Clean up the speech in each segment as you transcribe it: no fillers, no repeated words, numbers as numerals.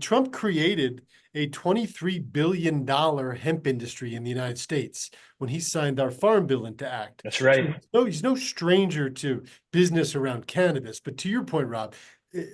Trump created a $23 billion hemp industry in the United States when he signed our Farm Bill into act. That's So right. he's no stranger to business around cannabis. But to your point, Rob,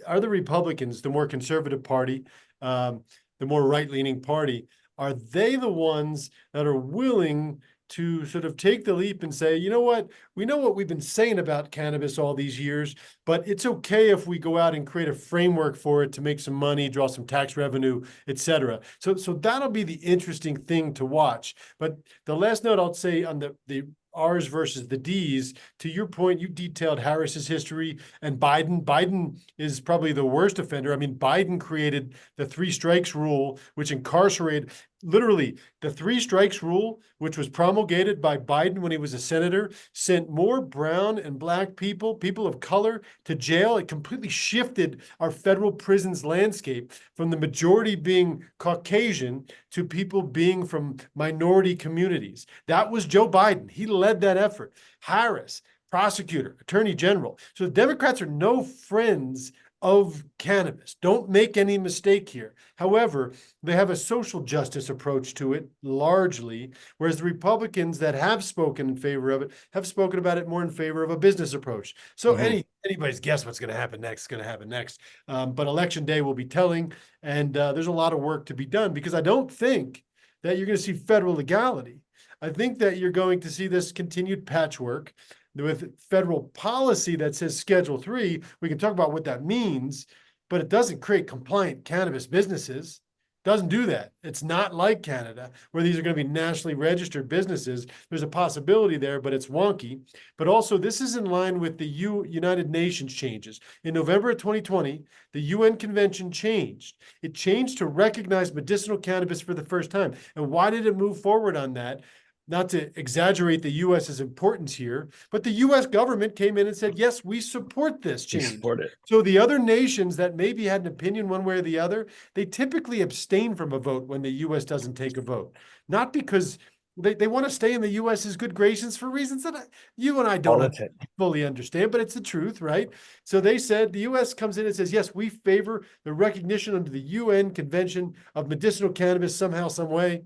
are the Republicans, the more conservative party, the more right-leaning party, are they the ones that are willing to sort of take the leap and say, you know what, we know what we've been saying about cannabis all these years, but it's okay if we go out and create a framework for it to make some money, draw some tax revenue, et cetera. So that'll be the interesting thing to watch. But the last note I'll say on the R's versus the D's, to your point, you detailed Harris's history and Biden. Biden is probably the worst offender. I mean, Biden created the three strikes rule, which incarcerated literally the three strikes rule, which was promulgated by Biden when he was a senator, sent more brown and black people, people of color, to jail. It completely shifted our federal prisons landscape from the majority being Caucasian to people being from minority communities. That was Joe Biden. He led that effort. Harris, prosecutor, attorney general. So the Democrats are no friends of cannabis. Don't make any mistake here. However, they have a social justice approach to it largely, whereas the Republicans that have spoken in favor of it have spoken about it more in favor of a business approach. So anybody's guess what's going to happen next is going to happen next. But election day will be telling, and there's a lot of work to be done because I don't think that you're going to see federal legality. I think that you're going to see this continued patchwork with federal policy that says Schedule 3. We can talk about what that means, but it doesn't create compliant cannabis businesses. Doesn't do that. It's not like Canada, where these are going to be nationally registered businesses. There's a possibility there, but it's wonky. But also, this is in line with the United Nations changes. In November of 2020, the UN convention changed. It changed to recognize medicinal cannabis for the first time. And why did it move forward on that? Not to exaggerate the U.S.'s importance here, but the U.S. government came in and said, yes, we support this We change. support it. So the other nations that maybe had an opinion one way or the other, they typically abstain from a vote when the U.S. doesn't take a vote. Not because they want to stay in the U.S.'s good graces for reasons that you and I don't Politics. fully understand, but it's the truth, right? So they said, the U.S. comes in and says, yes, we favor the recognition under the UN Convention of Medicinal Cannabis somehow, some way.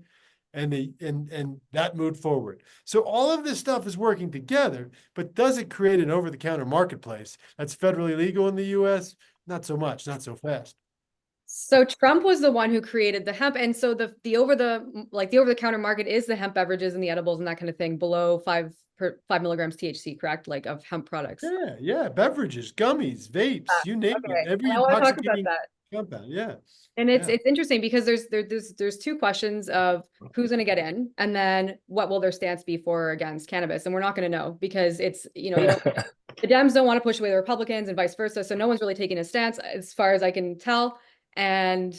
And that moved forward. So all of this stuff is working together, but does it create an over-the-counter marketplace that's federally legal in the US? Not so much, not so fast. So Trump was the one who created the hemp, and so the over the counter market is the hemp beverages and the edibles and that kind of thing below 5 milligrams THC, correct? Like of hemp products. Yeah, beverages, gummies, vapes, you name it. Okay, Every and I want to talk about intoxicating that. compound. Yeah, And yeah. it's interesting because there's two questions of who's going to get in, and then what will their stance be for or against cannabis, and we're not going to know because it's the Dems don't want to push away the Republicans and vice versa, so no one's really taking a stance as far as I can tell. And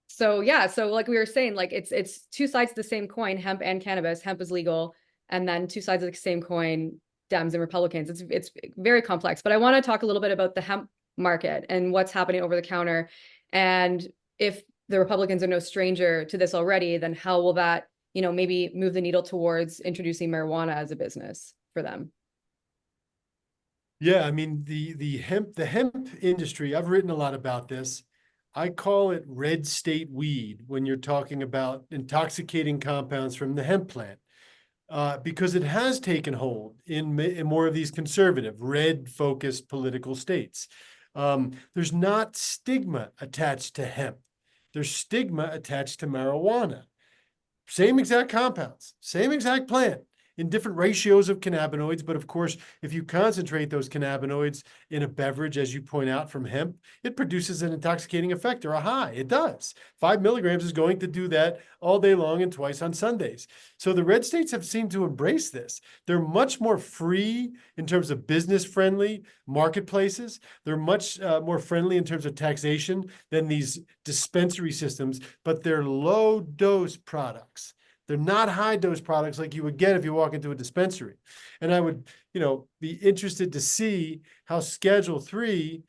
so yeah, so like we were saying, like it's two sides of the same coin, hemp and cannabis. Hemp is legal, and then two sides of the same coin, Dems and Republicans. It's very complex, but I want to talk a little bit about the hemp market and what's happening over the counter. And if the Republicans are no stranger to this already, then how will that, maybe move the needle towards introducing marijuana as a business for them? Yeah, I mean the hemp industry, I've written a lot about this. I call it red state weed when you're talking about intoxicating compounds from the hemp plant. Because it has taken hold in more of these conservative, red-focused political states. There's not stigma attached to hemp. There's stigma attached to marijuana. Same exact compounds, same exact plant, in different ratios of cannabinoids. But of course, if you concentrate those cannabinoids in a beverage, as you point out from hemp, it produces an intoxicating effect or a high. It does. 5 milligrams is going to do that all day long and twice on Sundays. So the red states have seemed to embrace this. They're much more free in terms of business-friendly marketplaces. They're much more friendly in terms of taxation than these dispensary systems, but they're low-dose products. They're not high dose products like you would get if you walk into a dispensary. And I would, be interested to see how Schedule 3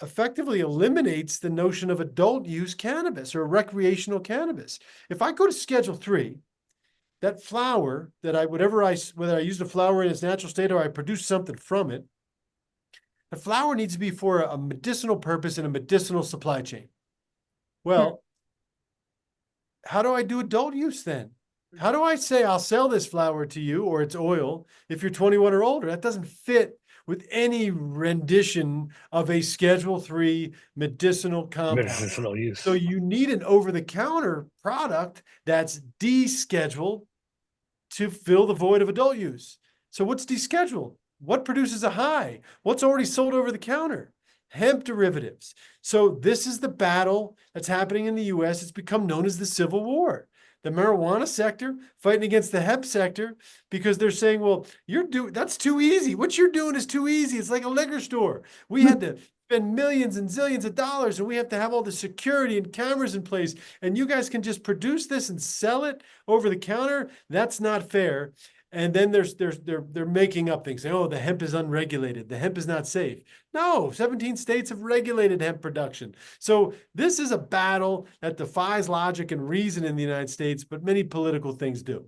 effectively eliminates the notion of adult use cannabis or recreational cannabis. If I go to Schedule 3, that flower that whether I use the flower in its natural state or I produce something from it, the flower needs to be for a medicinal purpose and a medicinal supply chain. Well, how do I do adult use then? How do I say I'll sell this flower to you or its oil if you're 21 or older? That doesn't fit with any rendition of a Schedule III medicinal compound. Medicinal use. So you need an over-the-counter product that's descheduled to fill the void of adult use. So what's descheduled? What produces a high? What's already sold over the counter? Hemp derivatives. So this is the battle that's happening in the US. It's become known as the Civil War. The marijuana sector fighting against the hemp sector because they're saying, well, that's too easy. What you're doing is too easy. It's like a liquor store. We had to spend millions and zillions of dollars, and we have to have all the security and cameras in place, and you guys can just produce this and sell it over the counter. That's not fair. And then they're making up things, saying, oh, the hemp is unregulated, the hemp is not safe. No, 17 states have regulated hemp production. So this is a battle that defies logic and reason in the United States, but many political things do.